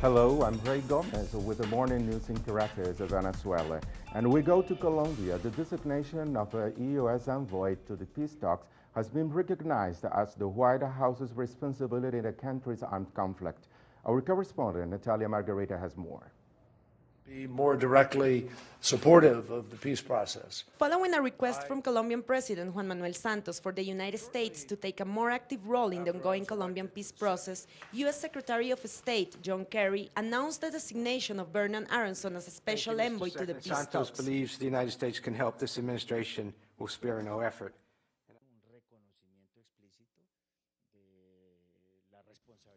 Hello, I'm Ray Gomez with the Morning News in Caracas, Venezuela. And we go to Colombia. The designation of a U.S. envoy to the peace talks has been recognized as the White House's responsibility in the country's armed conflict. Our correspondent, Natalia Margarita, has more. Be more directly supportive of the peace process. Following a request from Colombian President Juan Manuel Santos for the United States to take a more active role in the ongoing Colombian peace process, U.S. Secretary of State John Kerry announced the designation of Vernon Aronson as a special envoy to the peace Santos talks. believes the United States can help. This administration will spare no effort.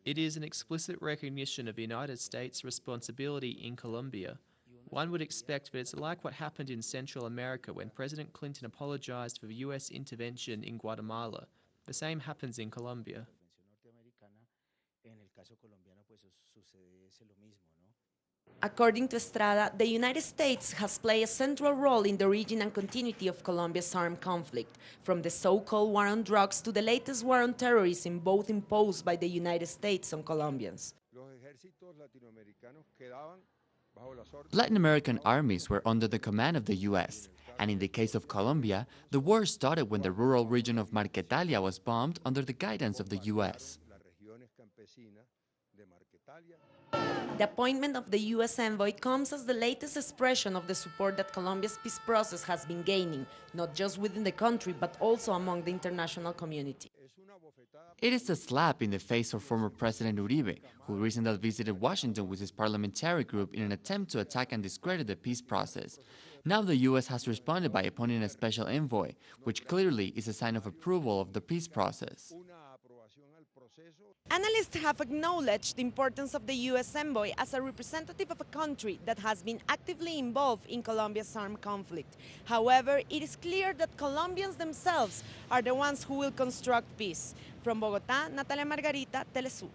It is an explicit recognition of the United States' responsibility in Colombia. One would expect that it's like what happened in Central America when President Clinton apologized for the U.S. intervention in Guatemala. The same happens in Colombia. According to Estrada, the United States has played a central role in the origin and continuity of Colombia's armed conflict, from the so-called war on drugs to the latest war on terrorism, both imposed by the United States on Colombians. Latin American armies were under the command of the U.S., and in the case of Colombia, the war started when the rural region of Marquetalia was bombed under the guidance of the U.S. The appointment of the U.S. envoy comes as the latest expression of the support that Colombia's peace process has been gaining, not just within the country, but also among the international community. It is a slap in the face of former President Uribe, who recently visited Washington with his parliamentary group in an attempt to attack and discredit the peace process. Now the U.S. has responded by appointing a special envoy, which clearly is a sign of approval of the peace process. Analysts have acknowledged the importance of the U.S. envoy as a representative of a country that has been actively involved in Colombia's armed conflict. However, it is clear that Colombians themselves are the ones who will construct peace. From Bogotá, Natalia Margarita, Telesur.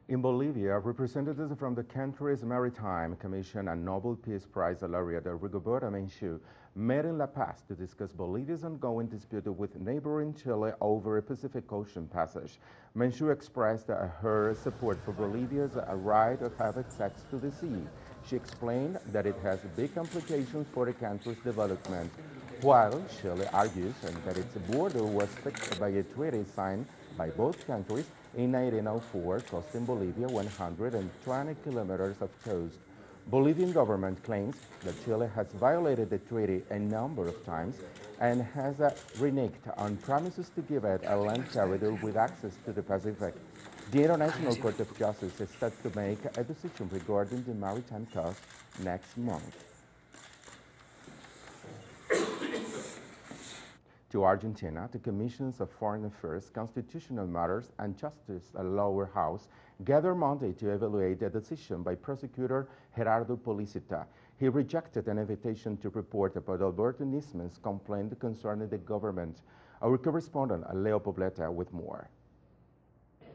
In Bolivia, representatives from the country's Maritime Commission and Nobel Peace Prize laureate Rigoberta Menchú met in La Paz to discuss Bolivia's ongoing dispute with neighboring Chile over a Pacific Ocean passage. Menchú expressed her support for Bolivia's right of have access to the sea. She explained that it has big implications for the country's development, while Chile argues that its border was fixed by a treaty signed by both countries in 1904, costing Bolivia 120 kilometers of coast. Bolivian government claims that Chile has violated the treaty a number of times and has reneged on promises to give it a land corridor with access to the Pacific. The International Court of Justice is set to make a decision regarding the maritime coast next month. To Argentina, the Commissions of Foreign Affairs, Constitutional Matters, and Justice Lower House gathered Monday to evaluate the decision by prosecutor Gerardo Policita. He rejected an invitation to report about Alberto Nisman's complaint concerning the government. Our correspondent, Leo Pobleta, with more.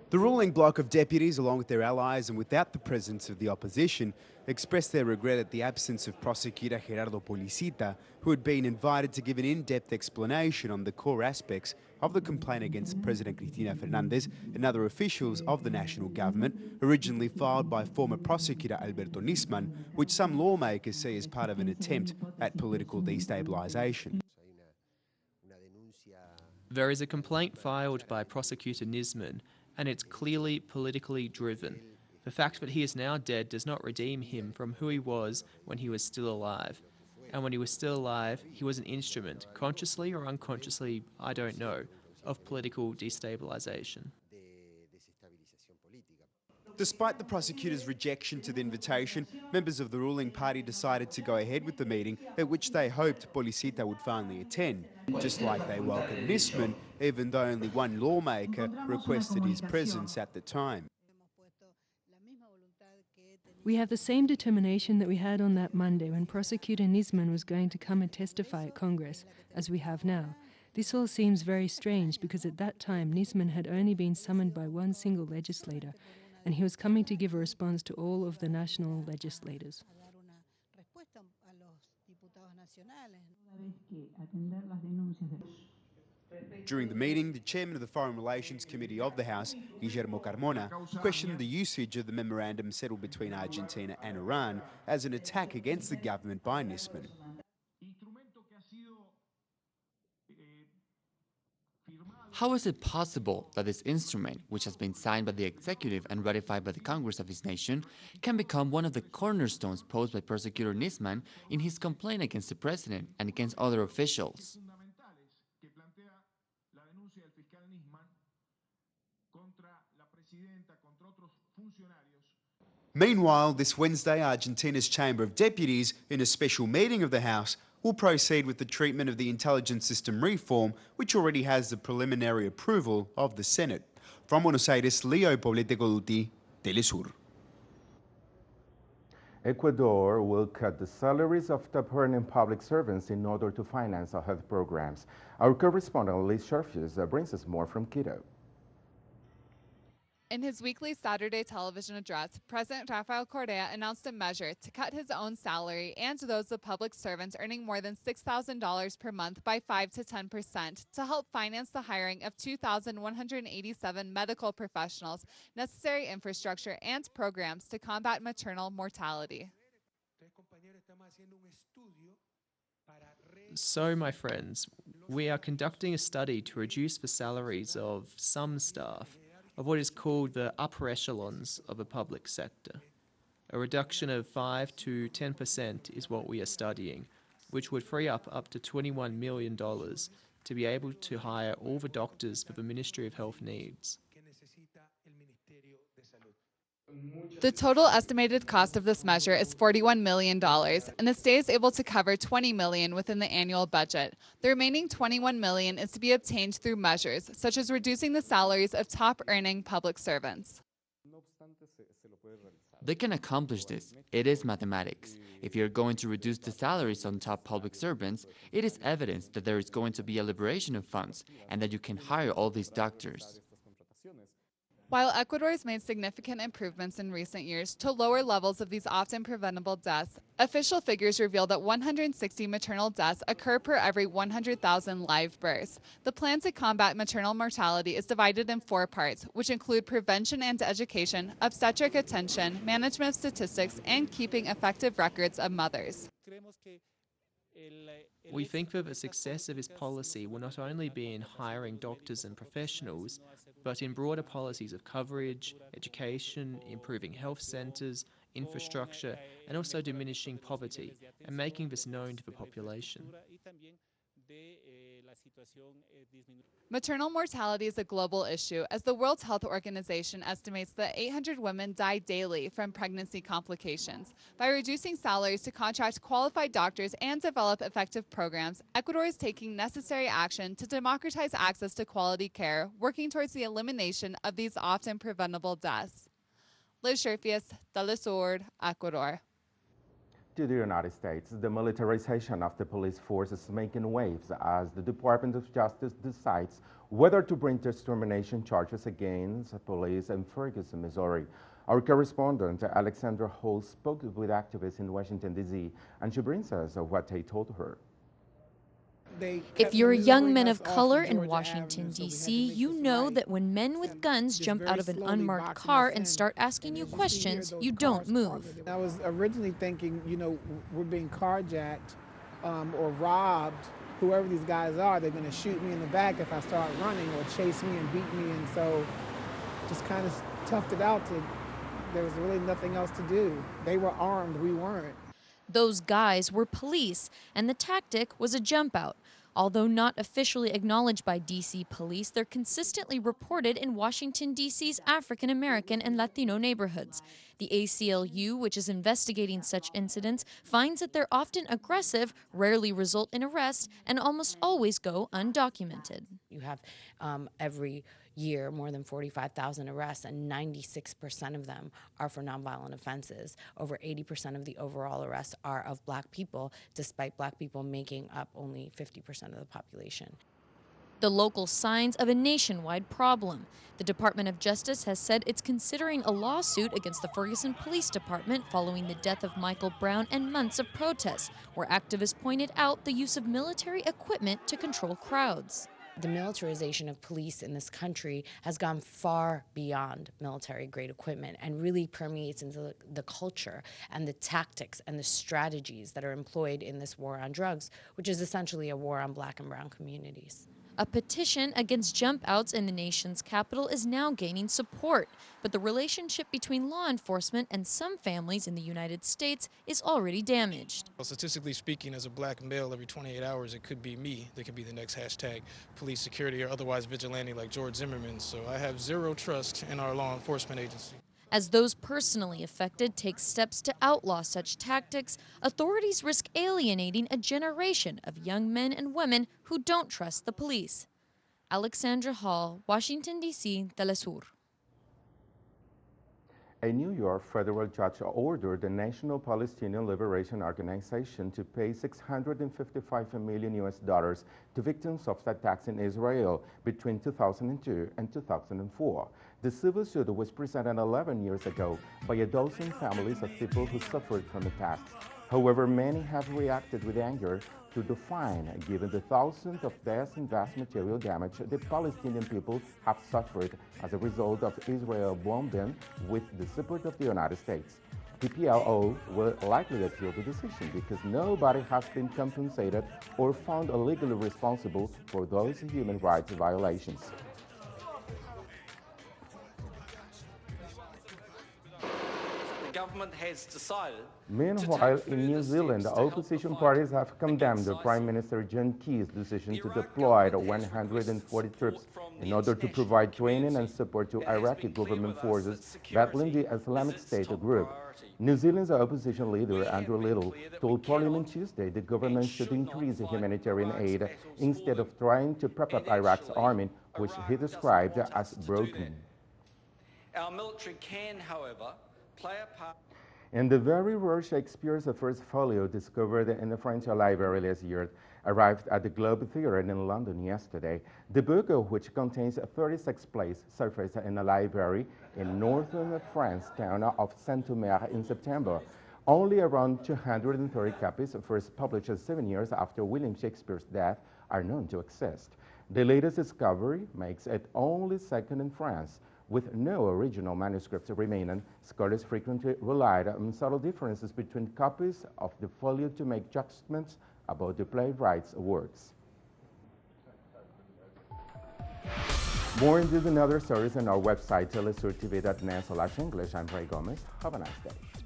The ruling bloc of deputies, along with their allies and without the presence of the opposition, expressed their regret at the absence of prosecutor Gerardo Policita, who had been invited to give an in-depth explanation on the core aspects of the complaint against President Cristina Fernandez and other officials of the national government, originally filed by former prosecutor Alberto Nisman, which some lawmakers see as part of an attempt at political destabilisation. There is a complaint filed by prosecutor Nisman, and it's clearly politically driven. The fact that he is now dead does not redeem him from who he was when he was still alive. And when he was still alive, he was an instrument, consciously or unconsciously, I don't know, of political destabilisation. Despite the prosecutor's rejection to the invitation, members of the ruling party decided to go ahead with the meeting, at which they hoped Policita would finally attend, just like they welcomed Nisman, even though only one lawmaker requested his presence at the time. We have the same determination that we had on that Monday when Prosecutor Nisman was going to come and testify at Congress, as we have now. This all seems very strange because at that time Nisman had only been summoned by one single legislator, and he was coming to give a response to all of the national legislators. During the meeting, the chairman of the Foreign Relations Committee of the House, Guillermo Carmona, questioned the usage of the memorandum settled between Argentina and Iran as an attack against the government by Nisman. How is it possible that this instrument, which has been signed by the executive and ratified by the Congress of his nation, can become one of the cornerstones posed by prosecutor Nisman in his complaint against the president and against other officials? Meanwhile, this Wednesday, Argentina's Chamber of Deputies, in a special meeting of the House, will proceed with the treatment of the intelligence system reform, which already has the preliminary approval of the Senate. From Buenos Aires, Leo Poblete Goduti, Telesur. Ecuador will cut the salaries of top-earning public servants in order to finance our health programs. Our correspondent Liz Sharfius brings us more from Quito. In his weekly Saturday television address, President Rafael Correa announced a measure to cut his own salary and those of public servants earning more than $6,000 per month by 5 to 10% to help finance the hiring of 2,187 medical professionals, necessary infrastructure, and programs to combat maternal mortality. So, my friends, we are conducting a study to reduce the salaries of some staff of what is called the upper echelons of the public sector. A reduction of 5 to 10% is what we are studying, which would free up to $21 million to be able to hire all the doctors for the Ministry of Health needs. The total estimated cost of this measure is $41 million, and the state is able to cover $20 million within the annual budget. The remaining $21 million is to be obtained through measures, such as reducing the salaries of top-earning public servants. They can accomplish this. It is mathematics. If you're going to reduce the salaries on top public servants, it is evidence that there is going to be a liberation of funds and that you can hire all these doctors. While Ecuador has made significant improvements in recent years to lower levels of these often preventable deaths, official figures reveal that 160 maternal deaths occur per every 100,000 live births. The plan to combat maternal mortality is divided in 4 parts, which include prevention and education, obstetric attention, management of statistics, and keeping effective records of mothers. We think that the success of this policy will not only be in hiring doctors and professionals, but in broader policies of coverage, education, improving health centres, infrastructure, and also diminishing poverty and making this known to the population. Maternal mortality is a global issue, as the World Health Organization estimates that 800 women die daily from pregnancy complications. By reducing salaries to contract qualified doctors and develop effective programs, Ecuador is taking necessary action to democratize access to quality care, working towards the elimination of these often preventable deaths. Liz Sharfius, Telesur, Ecuador. To the United States, the militarization of the police force is making waves as the Department of Justice decides whether to bring discrimination charges against police in Ferguson, Missouri. Our correspondent, Alexandra Hall, spoke with activists in Washington, D.C., and she brings us what they told her. If you're a young man of color in Washington, D.C., you know that when men with guns jump out of an unmarked car and start asking you questions, you don't move. I was originally thinking, we're being carjacked or robbed. Whoever these guys are, they're going to shoot me in the back if I start running or chase me and beat me. And so just kind of toughed it out. There was really nothing else to do. They were armed, we weren't. Those guys were police, and the tactic was a jump out. Although not officially acknowledged by D.C. police, they're consistently reported in Washington, D.C.'s African American and Latino neighborhoods. The ACLU, which is investigating such incidents, finds that they're often aggressive, rarely result in arrest, and almost always go undocumented. You have every year more than 45,000 arrests, and 96% of them are for nonviolent offenses. Over 80% of the overall arrests are of black people, despite black people making up only 50% of the population. The local signs of a nationwide problem. The Department of Justice has said it's considering a lawsuit against the Ferguson Police Department following the death of Michael Brown and months of protests, where activists pointed out the use of military equipment to control crowds. The militarization of police in this country has gone far beyond military-grade equipment and really permeates into the culture and the tactics and the strategies that are employed in this war on drugs, which is essentially a war on Black and brown communities. A petition against jump outs in the nation's capital is now gaining support, but the relationship between law enforcement and some families in the United States is already damaged. Well, statistically speaking, as a black male, every 28 hours it could be me that could be the next hashtag police security or otherwise vigilante like George Zimmerman, so I have zero trust in our law enforcement agency. As those personally affected take steps to outlaw such tactics, authorities risk alienating a generation of young men and women who don't trust the police. Alexandra Hall, Washington, D.C., Telesur. A New York federal judge ordered the National Palestinian Liberation Organization to pay $655 million to victims of attacks in Israel between 2002 and 2004. The civil suit was presented 11 years ago by a dozen families of people who suffered from attacks. However, many have reacted with anger to the fine, given the thousands of deaths and vast material damage the Palestinian people have suffered as a result of Israel bombing with the support of the United States. PPLO will likely appeal the decision because nobody has been compensated or found legally responsible for those human rights violations. The government has decided. Meanwhile, in New Zealand, opposition parties have condemned the Prime Minister John Key's decision to deploy 140 troops in order to provide training and support to Iraqi government forces battling the Islamic State group. New Zealand's opposition leader, Andrew Little, told Parliament Tuesday the government should increase humanitarian aid instead of trying to prop up Iraq's army, which he described as broken. Our military can, however, play a part. And the very rare Shakespeare's first folio discovered in the French library last year arrived at the Globe Theatre in London yesterday. The book, which contains 36 plays, surfaced in a library in northern France town of Saint-Omer in September. Only around 230 copies, first published 7 years after William Shakespeare's death, are known to exist. The latest discovery makes it only second in France. With no original manuscripts remaining, scholars frequently relied on subtle differences between copies of the folio to make judgments about the playwright's works. More into the other stories on our website, telesurtv.net/English. I'm Ray Gomez. Have a nice day.